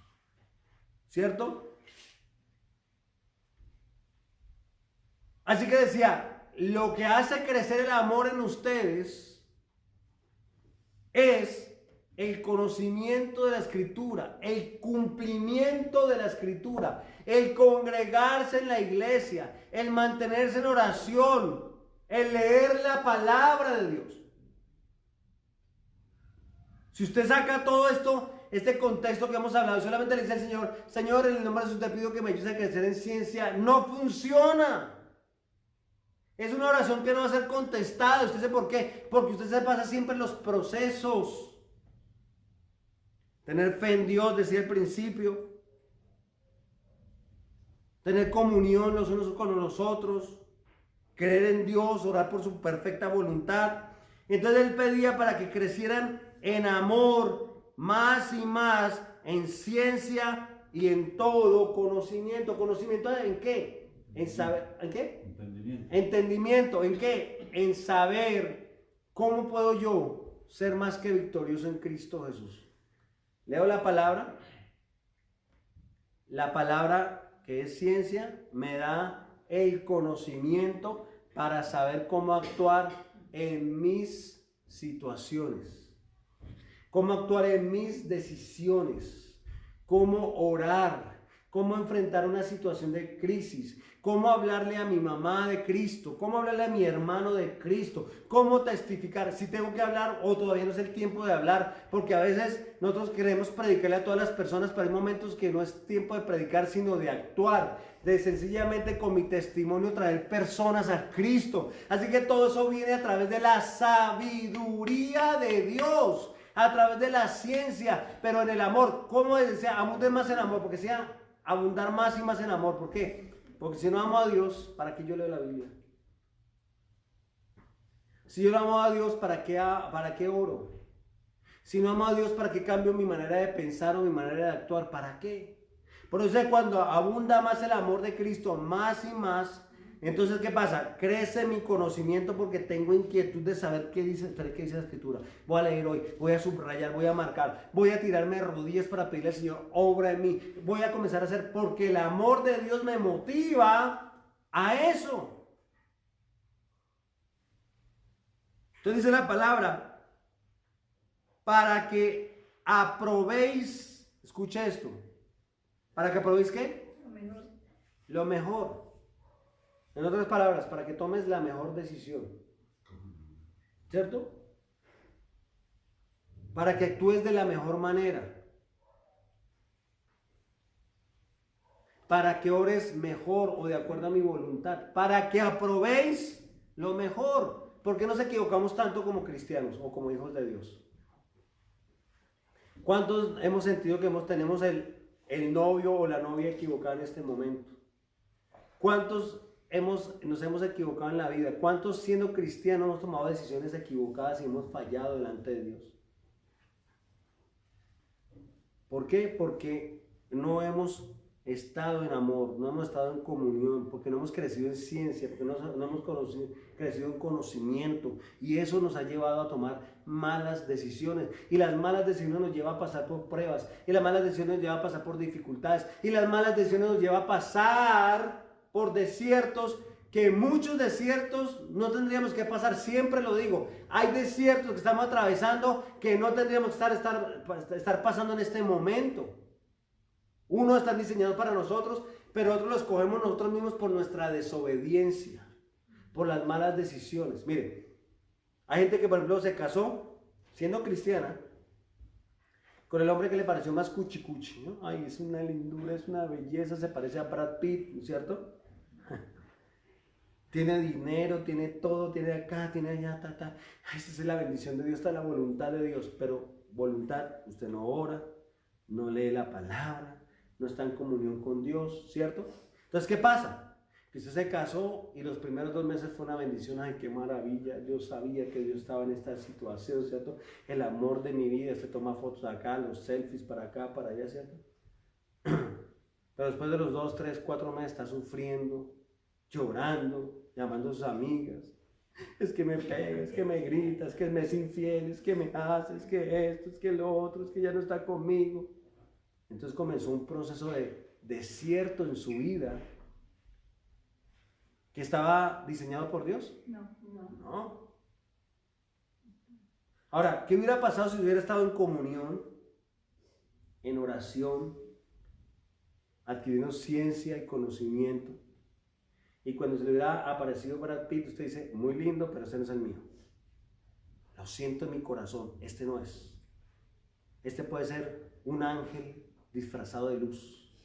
¿Cierto? Así que decía, lo que hace crecer el amor en ustedes es el conocimiento de la Escritura, el cumplimiento de la Escritura, el congregarse en la iglesia, el mantenerse en oración, el leer la palabra de Dios. Si usted saca todo esto, este contexto que hemos hablado, solamente le dice al Señor, Señor, en el nombre de Jesús te pido que me ayudes a crecer en ciencia, no funciona. Es una oración que no va a ser contestada. ¿Usted sabe por qué? Porque usted se pasa siempre en los procesos. Tener fe en Dios, decía al principio. Tener comunión los unos con los otros. Creer en Dios, orar por su perfecta voluntad. Entonces él pedía para que crecieran en amor, más y más, en ciencia y en todo conocimiento. ¿Conocimiento en qué? En saber, ¿en qué? Entendimiento. ¿En qué? En saber cómo puedo yo ser más que victorioso en Cristo Jesús. Leo la palabra. La palabra que es ciencia me da el conocimiento para saber cómo actuar en mis situaciones, cómo actuar en mis decisiones, cómo orar, cómo enfrentar una situación de crisis, cómo hablarle a mi mamá de Cristo, cómo hablarle a mi hermano de Cristo, cómo testificar, si tengo que hablar o todavía no es el tiempo de hablar, porque a veces nosotros queremos predicarle a todas las personas, pero hay momentos que no es tiempo de predicar, sino de actuar, de sencillamente con mi testimonio traer personas a Cristo. Así que todo eso viene a través de la sabiduría de Dios, a través de la ciencia, pero en el amor. ¿Cómo decía? Abunde más en amor, porque sea abundar más y más en amor. ¿Por qué? Porque si no amo a Dios, ¿para qué yo leo la Biblia? Si yo no amo a Dios, ¿para qué oro? Si no amo a Dios, ¿para qué cambio mi manera de pensar o mi manera de actuar? ¿Para qué? Por eso cuando abunda más el amor de Cristo, más y más, entonces ¿qué pasa? Crece mi conocimiento porque tengo inquietud de saber qué dice la Escritura. Voy a leer hoy, voy a subrayar, voy a marcar, voy a tirarme de rodillas para pedirle al Señor, obra en mí. Voy a comenzar a hacer porque el amor de Dios me motiva a eso. Entonces dice la palabra, para que aprobéis, escucha esto, para que aprobéis ¿qué? Lo mejor. En otras palabras, para que tomes la mejor decisión. ¿Cierto? Para que actúes de la mejor manera. Para que ores mejor o de acuerdo a mi voluntad. Para que aprobéis lo mejor. ¿Por qué nos equivocamos tanto como cristianos o como hijos de Dios? ¿Cuántos hemos sentido que tenemos el novio o la novia equivocada en este momento? ¿Cuántos nos hemos equivocado en la vida? ¿Cuántos siendo cristianos hemos tomado decisiones equivocadas y hemos fallado delante de Dios? ¿Por qué? Porque no hemos estado en amor, no hemos estado en comunión, porque no hemos crecido en ciencia, porque no hemos crecido en conocimiento, y eso nos ha llevado a tomar malas decisiones, y las malas decisiones nos llevan a pasar por pruebas, y las malas decisiones nos llevan a pasar por dificultades, y las malas decisiones nos llevan a pasar por desiertos, que muchos desiertos no tendríamos que pasar, siempre lo digo, hay desiertos que estamos atravesando que no tendríamos que estar pasando en este momento. Unos están diseñados para nosotros, pero otros los cogemos nosotros mismos por nuestra desobediencia, por las malas decisiones. Mire, hay gente que por ejemplo se casó siendo cristiana con el hombre que le pareció más cuchi, ¿no? Ay, es una lindura, es una belleza, se parece a Brad Pitt, ¿no es cierto? Tiene dinero, tiene todo, tiene acá, tiene allá, Ay, esa es la bendición de Dios, está la voluntad de Dios, pero voluntad, usted no ora, no lee la palabra, no está en comunión con Dios, ¿cierto? Entonces, ¿qué pasa? Que usted se casó y los primeros 2 meses fue una bendición. Ay, qué maravilla, yo sabía que Dios estaba en esta situación, ¿cierto? El amor de mi vida, se toma fotos acá, los selfies para acá, para allá, ¿cierto? Pero después de los 2, 3, 4 meses está sufriendo, llorando, llamando a sus amigas. Es que me pega, es que me grita, es que me es infiel, es que me hace, es que esto, es que lo otro, es que ya no está conmigo. Entonces comenzó un proceso de desierto en su vida que estaba diseñado por Dios. No. Ahora, ¿qué hubiera pasado si hubiera estado en comunión, en oración, adquiriendo ciencia y conocimiento? Y cuando se le hubiera aparecido Brad Pitt, usted dice, muy lindo, pero este no es el mío. Lo siento en mi corazón, este no es. Este puede ser un ángel disfrazado de luz,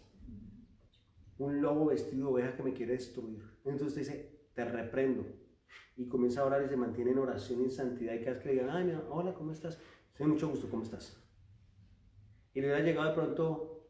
un lobo vestido de oveja que me quiere destruir. Entonces usted dice, te reprendo, y comienza a orar y se mantiene en oración y en santidad, y cada vez que le digan, ay, mira, hola, ¿cómo estás? Sí, mucho gusto, ¿cómo estás? Y le hubiera llegado de pronto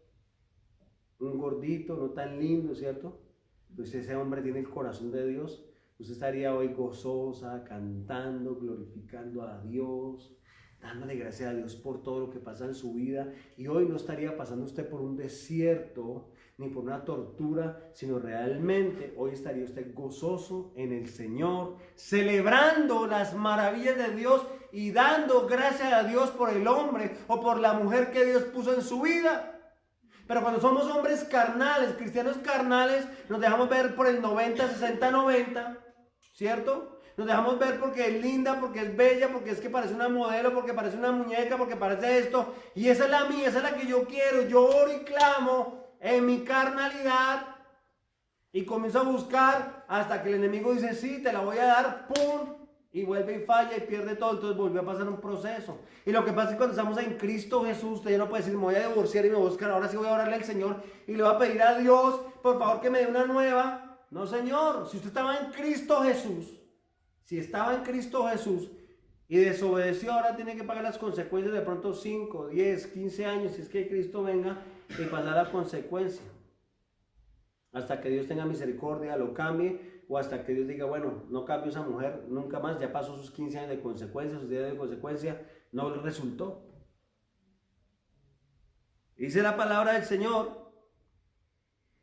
un gordito, no tan lindo, ¿cierto? Entonces ese hombre tiene el corazón de Dios, usted estaría hoy gozosa, cantando, glorificando a Dios, dándole gracias a Dios por todo lo que pasa en su vida, y hoy no estaría pasando usted por un desierto ni por una tortura, sino realmente hoy estaría usted gozoso en el Señor, celebrando las maravillas de Dios y dando gracias a Dios por el hombre o por la mujer que Dios puso en su vida. Pero cuando somos hombres carnales, cristianos carnales, nos dejamos ver por el 90, 60, 90, ¿cierto? Nos dejamos ver porque es linda, porque es bella, porque es que parece una modelo, porque parece una muñeca, porque parece esto. Y esa es la mía, esa es la que yo quiero. Yo oro y clamo en mi carnalidad y comienzo a buscar hasta que el enemigo dice, sí, te la voy a dar, ¡pum! Y vuelve y falla y pierde todo, entonces volvió a pasar un proceso. Y lo que pasa es que cuando estamos en Cristo Jesús, usted ya no puede decir, me voy a divorciar y me voy a buscar, ahora sí voy a orarle al Señor y le voy a pedir a Dios, por favor, que me dé una nueva. No, Señor, si usted estaba en Cristo Jesús, si estaba en Cristo Jesús y desobedeció, ahora tiene que pagar las consecuencias de pronto 5, 10, 15 años, si es que Cristo venga y pasar la consecuencia. Hasta que Dios tenga misericordia, lo cambie, o hasta que Dios diga, bueno, no cambio esa mujer nunca más, ya pasó sus 15 años de consecuencia, sus 10 años de consecuencia, no resultó. Dice la palabra del Señor,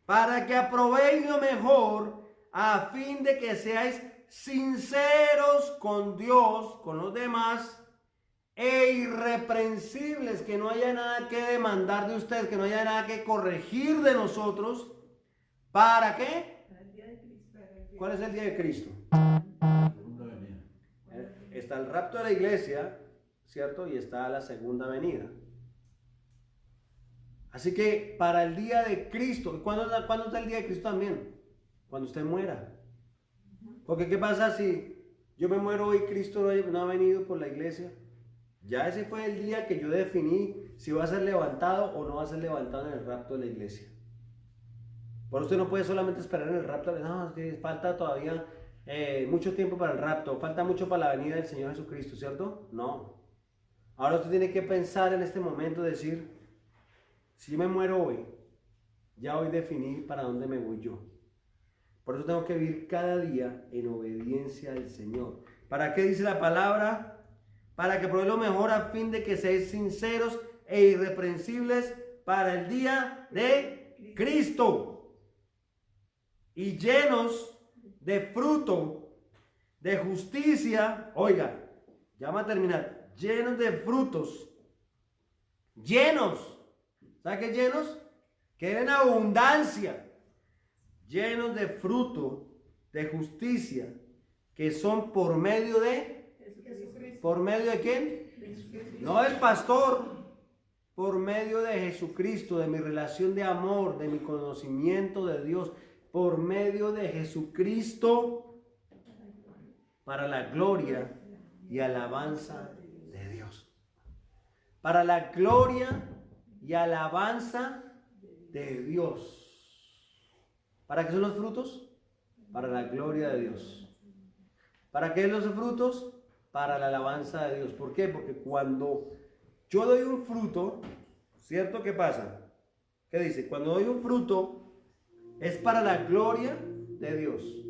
para que aprobéis lo mejor, a fin de que seáis sinceros con Dios, con los demás, e irreprensibles, que no haya nada que demandar de ustedes, que no haya nada que corregir de nosotros. ¿Para qué? El día de Cristo. ¿Cuál es el día de Cristo? Está el rapto de la iglesia, ¿cierto? Y está la segunda venida. Así que para el día de Cristo, ¿cuándo está el día de Cristo también? Cuando usted muera. Porque ¿qué pasa si yo me muero y Cristo no ha venido por la iglesia? Ya ese fue el día que yo definí si va a ser levantado o no va a ser levantado en el rapto de la iglesia. Por usted no puede solamente esperar en el rapto. No, es que falta todavía mucho tiempo para el rapto. Falta mucho para la venida del Señor Jesucristo, ¿cierto? No. Ahora usted tiene que pensar en este momento, decir, si yo me muero hoy, ya hoy definí para dónde me voy yo. Por eso tengo que vivir cada día en obediencia al Señor. ¿Para qué dice la palabra? Para que pruebe lo mejor a fin de que seáis sinceros e irreprensibles para el día de Cristo. Y llenos de fruto, de justicia. Oiga, ya va a terminar. Llenos de frutos. Llenos. ¿Sabe qué llenos? Que en abundancia. Llenos de fruto, de justicia, que son por medio de... ¿Por medio de quién? No del pastor. Por medio de Jesucristo, de mi relación de amor, de mi conocimiento de Dios. Por medio de Jesucristo, para la gloria y alabanza de Dios. Para la gloria y alabanza de Dios. ¿Para qué son los frutos? Para la gloria de Dios. ¿Para qué son los frutos? Para la alabanza de Dios. ¿Por qué? Porque cuando yo doy un fruto, ¿cierto? ¿Qué pasa? ¿Qué dice? Cuando doy un fruto, es para la gloria de Dios.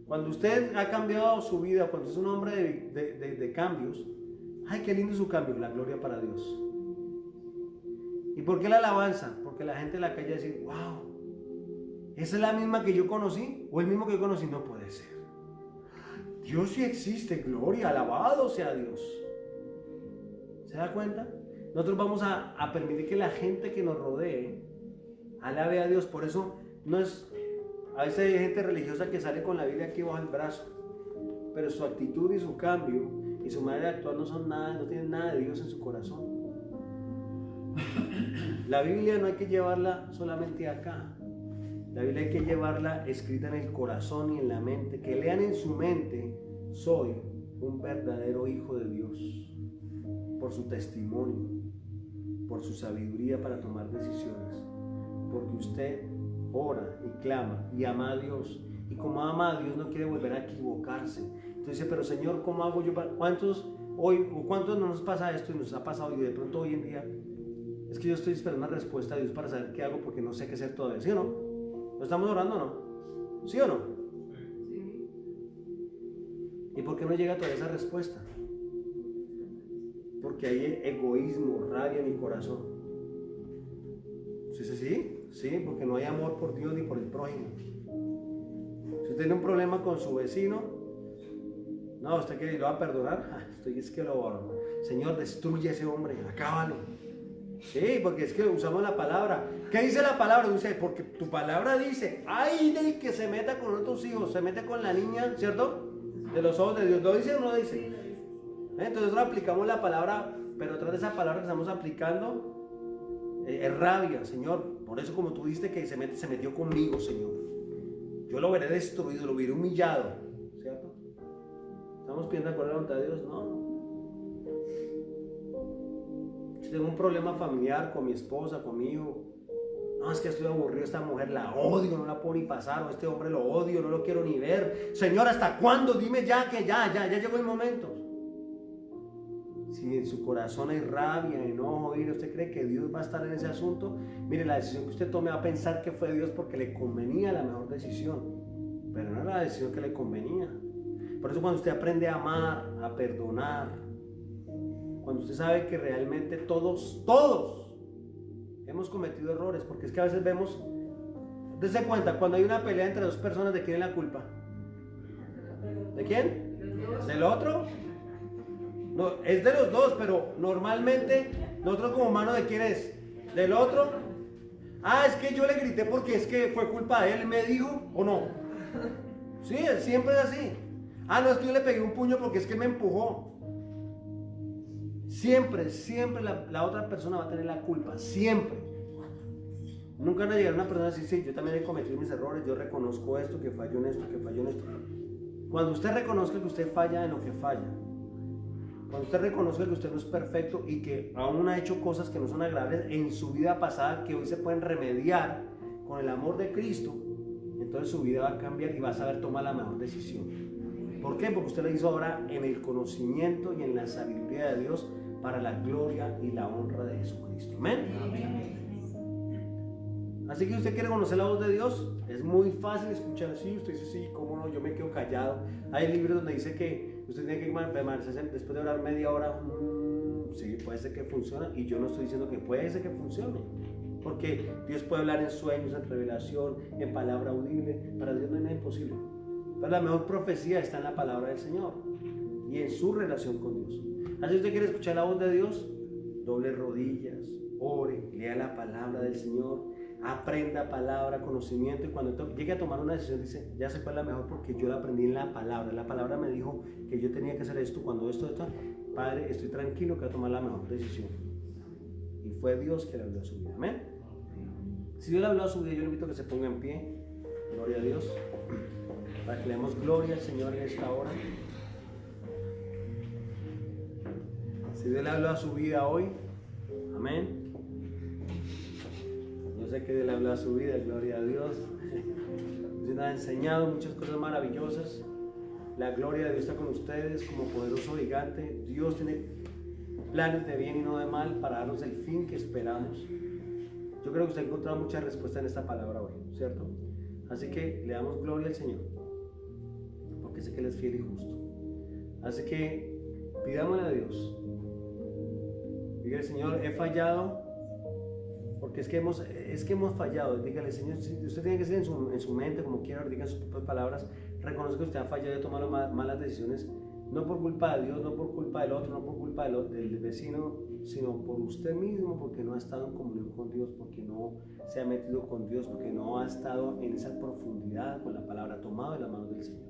Cuando usted ha cambiado su vida, cuando es un hombre de cambios, ¡ay, qué lindo su cambio! La gloria para Dios. ¿Y por qué la alabanza? Porque la gente en la calle va a decir, ¡wow! ¿Esa es la misma que yo conocí? ¿O el mismo que yo conocí? No puede ser. Dios sí existe, gloria, alabado sea Dios. ¿Se da cuenta? Nosotros vamos a permitir que la gente que nos rodee alabe a Dios. Por eso no es... A veces hay gente religiosa que sale con la Biblia aquí bajo el brazo, pero su actitud y su cambio y su manera de actuar no son nada, no tienen nada de Dios en su corazón. La Biblia no hay que llevarla solamente acá. La Biblia hay que llevarla escrita en el corazón y en la mente. Que lean en su mente, soy un verdadero hijo de Dios. Por su testimonio, por su sabiduría para tomar decisiones. Porque usted ora y clama y ama a Dios. Y como ama a Dios no quiere volver a equivocarse. Entonces dice, pero Señor, ¿cómo hago yo? ¿Cuántos no nos pasa esto y nos ha pasado? Y de pronto hoy en día, es que yo estoy esperando una respuesta de Dios para saber qué hago porque no sé qué hacer todavía. ¿Sí o no? ¿Lo estamos orando o no? ¿Sí o no? Sí. ¿Y por qué no llega todavía esa respuesta? Porque hay egoísmo, rabia en mi corazón. ¿Sí? Sí, porque no hay amor por Dios ni por el prójimo. Si usted tiene un problema con su vecino, no, ¿usted qué lo va a perdonar? Es que Señor, destruye a ese hombre, acábalo. Sí, porque es que usamos la palabra. ¿Qué dice la palabra? Dice, porque tu palabra dice, ay del que se meta con otros hijos, se mete con la niña, ¿cierto? De los ojos de Dios. ¿Lo dice o no dice? Entonces nosotros aplicamos la palabra, pero tras de esa palabra que estamos aplicando, es rabia, Señor. Por eso como tú dijiste que se metió conmigo, Señor. Yo lo veré destruido, lo veré humillado, ¿cierto? ¿Estamos pidiendo de acuerdo a la voluntad de Dios? No. Si tengo un problema familiar con mi esposa, conmigo, no, es que estoy aburrido, esta mujer la odio, no la puedo ni pasar, o este hombre lo odio, no lo quiero ni ver. Señor, ¿hasta cuándo? Dime ya que ya llegó el momento. Si en su corazón hay rabia, enojo, ira, ¿usted cree que Dios va a estar en ese asunto? Mire, la decisión que usted tome va a pensar que fue Dios porque le convenía la mejor decisión, pero no era la decisión que le convenía. Por eso cuando usted aprende a amar, a perdonar, cuando usted sabe que realmente todos hemos cometido errores, porque es que a veces vemos, dése cuenta, cuando hay una pelea entre dos personas, ¿de quién es la culpa? ¿De quién? ¿Del otro? No, es de los dos, pero normalmente nosotros como humanos, ¿de quién es? ¿Del otro? Ah, es que yo le grité porque es que fue culpa de él, me dijo, ¿o no? Sí, siempre es así. Ah, no, es que yo le pegué un puño porque es que me empujó. Siempre la otra persona va a tener la culpa, siempre. Nunca van a llegar una persona a decir, sí, yo también he cometido mis errores, yo reconozco esto, que falló en esto, que falló en esto. Cuando usted reconozca que usted falla en lo que falla, cuando usted reconozca que usted no es perfecto y que aún ha hecho cosas que no son agradables en su vida pasada, que hoy se pueden remediar con el amor de Cristo, entonces su vida va a cambiar y va a saber tomar la mejor decisión. ¿Por qué? Porque usted lo hizo ahora en el conocimiento y en la sabiduría de Dios para la gloria y la honra de Jesucristo. Amén. Así que usted quiere conocer la voz de Dios, es muy fácil escuchar así. Usted dice, sí, cómo no, yo me quedo callado. Hay libros donde dice que usted tiene que permanecer después de orar media hora. Sí, puede ser que funcione, y yo no estoy diciendo que puede ser que funcione, porque Dios puede hablar en sueños, en revelación, en palabra audible. Para Dios no hay nada imposible. Pero la mejor profecía está en la palabra del Señor y en su relación con Dios. Así, usted quiere escuchar la voz de Dios, doble rodillas, ore, lea la palabra del Señor, aprenda palabra, conocimiento, y cuando llegue a tomar una decisión dice, ya sé cuál es la mejor porque yo la aprendí en la palabra me dijo que yo tenía que hacer esto, cuando esto, Padre, estoy tranquilo que voy a tomar la mejor decisión. Y fue Dios que le habló a su vida. Amén. Si Dios le habló a su vida, yo le invito a que se ponga en pie. Gloria a Dios, para que le demos gloria al Señor en esta hora. Si Dios le habló a su vida hoy, amén. Yo sé que Dios le habló a su vida, gloria a Dios. Dios nos ha enseñado muchas cosas maravillosas. La gloria de Dios está con ustedes como poderoso gigante. Dios tiene planes de bien y no de mal para darnos el fin que esperamos. Yo creo que usted ha encontrado muchas respuestas en esta palabra hoy, ¿cierto? Así que le damos gloria al Señor, porque sé que Él es fiel y justo. Así que pidámosle a Dios. Dígale, Señor, he fallado, porque es que hemos fallado. Dígale, Señor, usted tiene que ser en su mente, como quiera, diga en sus propias palabras, reconozca que usted ha fallado y ha tomado malas decisiones, no por culpa de Dios, no por culpa del otro, no por culpa del vecino, sino por usted mismo, porque no ha estado en comunión con Dios, porque no se ha metido con Dios, porque no ha estado en esa profundidad con la palabra, tomado en las manos del Señor.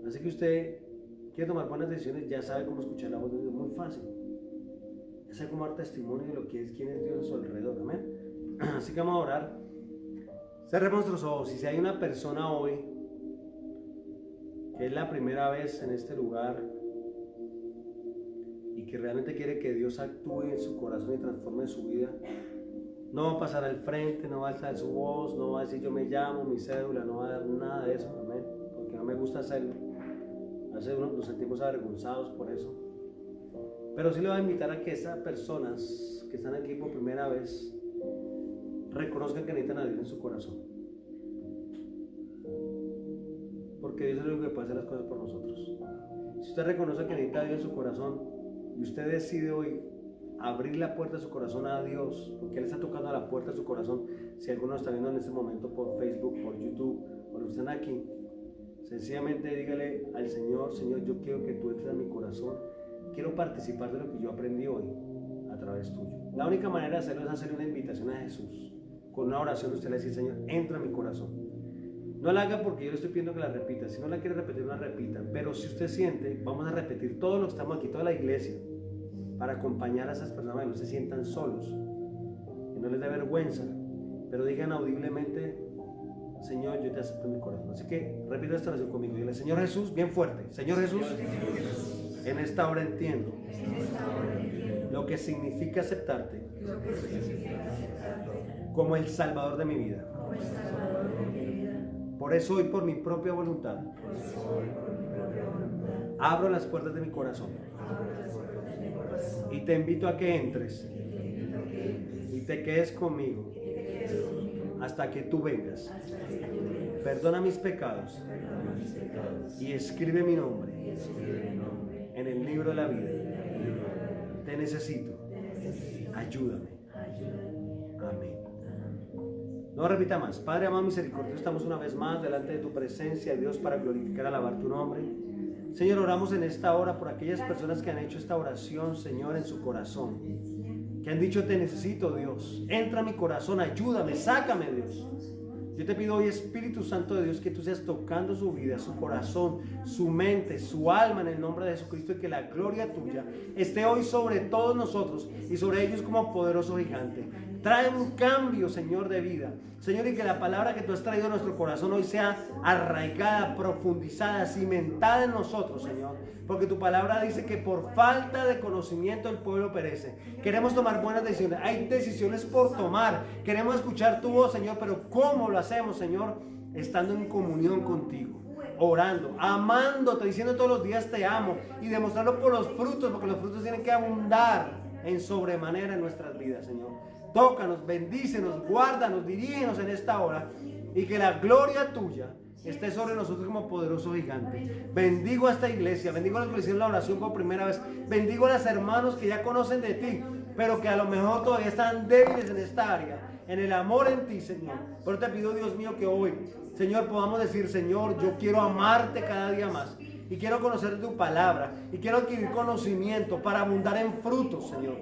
Así que usted quiere tomar buenas decisiones, ya sabe cómo escuchar la voz de Dios, muy fácil. Ya sabe cómo dar testimonio de lo que es, quién es Dios a su alrededor, amén. Así que vamos a orar. Cerremos nuestros ojos. Y si hay una persona hoy que es la primera vez en este lugar y que realmente quiere que Dios actúe en su corazón y transforme su vida, no va a pasar al frente, no va a alzar su voz, no va a decir yo me llamo, mi cédula, no va a dar nada de eso, amén, porque no me gusta hacerlo. A veces nos sentimos avergonzados por eso. Pero sí le voy a invitar a que esas personas que están aquí por primera vez reconozcan que necesitan a Dios en su corazón, porque Dios es el único que puede hacer las cosas por nosotros. Si usted reconoce que necesita a Dios en su corazón y usted decide hoy abrir la puerta de su corazón a Dios, porque Él está tocando a la puerta de su corazón, si alguno está viendo en este momento por Facebook, por YouTube, o los que están aquí, sencillamente dígale al Señor, Señor, yo quiero que tú entres a mi corazón, quiero participar de lo que yo aprendí hoy a través tuyo. La única manera de hacerlo es hacer una invitación a Jesús. Con una oración usted le dice, Señor, entra a mi corazón. No la haga porque yo le estoy pidiendo que la repita. Si no la quiere repetir, no la repita. Pero si usted siente, vamos a repetir todos los que estamos aquí, toda la iglesia, para acompañar a esas personas que no se sientan solos, que no les dé vergüenza, pero digan audiblemente, Señor, yo te acepto en mi corazón. Así que repita esta oración conmigo. Dile, Señor Jesús, bien fuerte. Señor Jesús, en esta hora entiendo lo que significa aceptarte como el Salvador de mi vida. Por eso hoy, por mi propia voluntad, abro las puertas de mi corazón y te invito a que entres y te quedes conmigo hasta que tú vengas. Perdona mis pecados y escribe mi nombre en el libro de la vida. Te necesito. Ayúdame. Amén. No repita más. Padre amado misericordioso, estamos una vez más delante de tu presencia, Dios, para glorificar, alabar tu nombre. Señor, oramos en esta hora por aquellas personas que han hecho esta oración, Señor, en su corazón, que han dicho, te necesito, Dios. Entra a mi corazón, ayúdame, sácame, Dios. Yo te pido hoy, Espíritu Santo de Dios, que tú seas tocando su vida, su corazón, su mente, su alma, en el nombre de Jesucristo, y que la gloria tuya esté hoy sobre todos nosotros y sobre ellos como poderoso gigante. Trae un cambio, Señor, de vida. Señor, y que la palabra que tú has traído a nuestro corazón hoy sea arraigada, profundizada, cimentada en nosotros, Señor. Porque tu palabra dice que por falta de conocimiento el pueblo perece. Queremos tomar buenas decisiones. Hay decisiones por tomar. Queremos escuchar tu voz, Señor, pero ¿cómo lo hacemos, Señor? Estando en comunión contigo, orando, amándote, diciendo todos los días te amo, y demostrarlo por los frutos, porque los frutos tienen que abundar en sobremanera en nuestras vidas, Señor. Tócanos, bendícenos, guárdanos, dirígenos en esta hora, y que la gloria tuya esté sobre nosotros como poderoso gigante. Bendigo a esta iglesia, bendigo a los que hicieron la oración por primera vez, bendigo a los hermanos que ya conocen de ti, pero que a lo mejor todavía están débiles en esta área, en el amor en ti, Señor. Pero te pido, Dios mío, que hoy, Señor, podamos decir: Señor, yo quiero amarte cada día más, y quiero conocer tu palabra, y quiero adquirir conocimiento para abundar en frutos, Señor,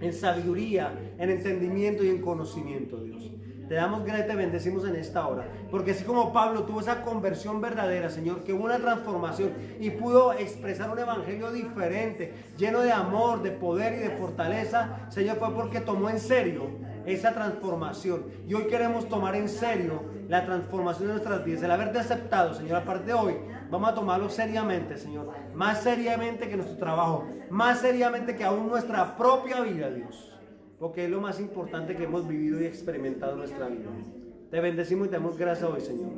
en sabiduría, en entendimiento y en conocimiento, Dios. Te damos gracias y te bendecimos en esta hora, porque así como Pablo tuvo esa conversión verdadera, Señor, que hubo una transformación y pudo expresar un evangelio diferente, lleno de amor, de poder y de fortaleza, Señor, fue porque tomó en serio esa transformación. Y hoy queremos tomar en serio la transformación de nuestras vidas, el haberte aceptado, Señor. A partir de hoy vamos a tomarlo seriamente, Señor, más seriamente que nuestro trabajo, más seriamente que aún nuestra propia vida, Dios, porque es lo más importante que hemos vivido y experimentado en nuestra vida. Te bendecimos y te damos gracias hoy, Señor.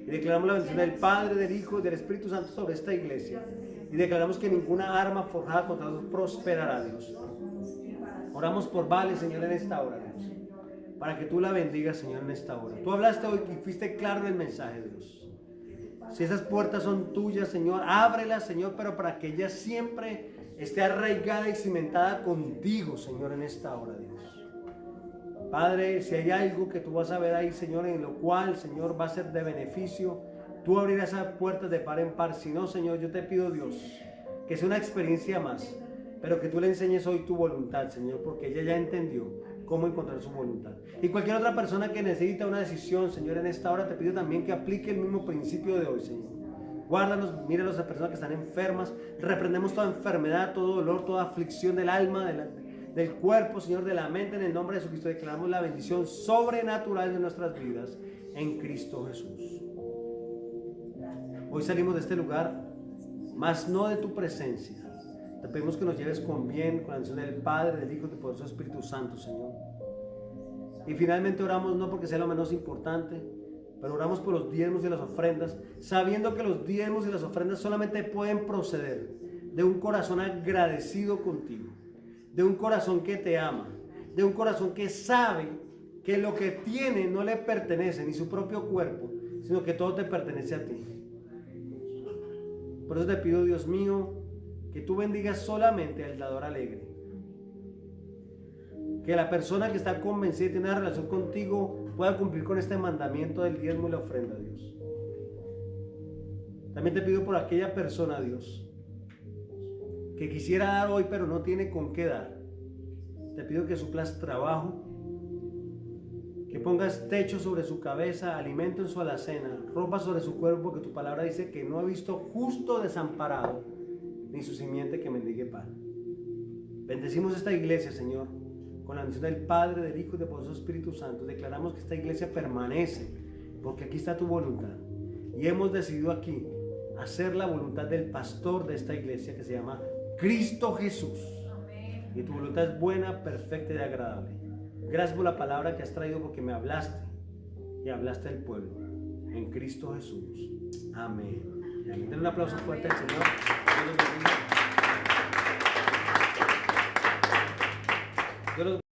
Y declaramos la bendición del Padre, del Hijo y del Espíritu Santo sobre esta iglesia. Y declaramos que ninguna arma forjada contra nosotros prosperará, Dios. Oramos por Vale, Señor, en esta hora, Dios, para que tú la bendigas, Señor, en esta hora. Tú hablaste hoy y fuiste claro en el mensaje, Dios. Si esas puertas son tuyas, Señor, ábrelas, Señor, pero para que ella siempre esté arraigada y cimentada contigo, Señor, en esta hora, Dios. Padre, si hay algo que tú vas a ver ahí, Señor, en lo cual, Señor, va a ser de beneficio, tú abrirás esas puertas de par en par. Si no, Señor, yo te pido, Dios, que sea una experiencia más, pero que tú le enseñes hoy tu voluntad, Señor, porque ella ya entendió cómo encontrar su voluntad. Y cualquier otra persona que necesita una decisión, Señor, en esta hora, te pido también que aplique el mismo principio de hoy, Señor. Guárdanos, míralos a personas que están enfermas, reprendemos toda enfermedad, todo dolor, toda aflicción del alma, del cuerpo, Señor, de la mente, en el nombre de Jesucristo. Declaramos la bendición sobrenatural de nuestras vidas en Cristo Jesús. Hoy salimos de este lugar, mas no de tu presencia. Te pedimos que nos lleves con bien, con la bendición del Padre, del Hijo y del poderoso Espíritu Santo, Señor. Y finalmente oramos no porque sea lo menos importante, pero oramos por los diezmos y las ofrendas, sabiendo que los diezmos y las ofrendas solamente pueden proceder de un corazón agradecido contigo, de un corazón que te ama, de un corazón que sabe que lo que tiene no le pertenece ni su propio cuerpo, sino que todo te pertenece a ti. Por eso te pido, Dios mío, que tú bendigas solamente al dador alegre. Que la persona que está convencida y tiene una relación contigo pueda cumplir con este mandamiento del diezmo y la ofrenda, Dios. También te pido por aquella persona, Dios, que quisiera dar hoy pero no tiene con qué dar. Te pido que suplas trabajo, que pongas techo sobre su cabeza, alimento en su alacena, ropa sobre su cuerpo, porque tu palabra dice que no he visto justo desamparado, ni su simiente que mendigue pan. Bendecimos esta iglesia, Señor, con la bendición del Padre, del Hijo y del poderoso Espíritu Santo. Declaramos que esta iglesia permanece, porque aquí está tu voluntad. Y hemos decidido aquí hacer la voluntad del pastor de esta iglesia, que se llama Cristo Jesús. Y tu voluntad es buena, perfecta y agradable. Gracias por la palabra que has traído, porque me hablaste y hablaste al pueblo. En Cristo Jesús. Amén. Den un aplauso fuerte al Señor. Dios los bendiga.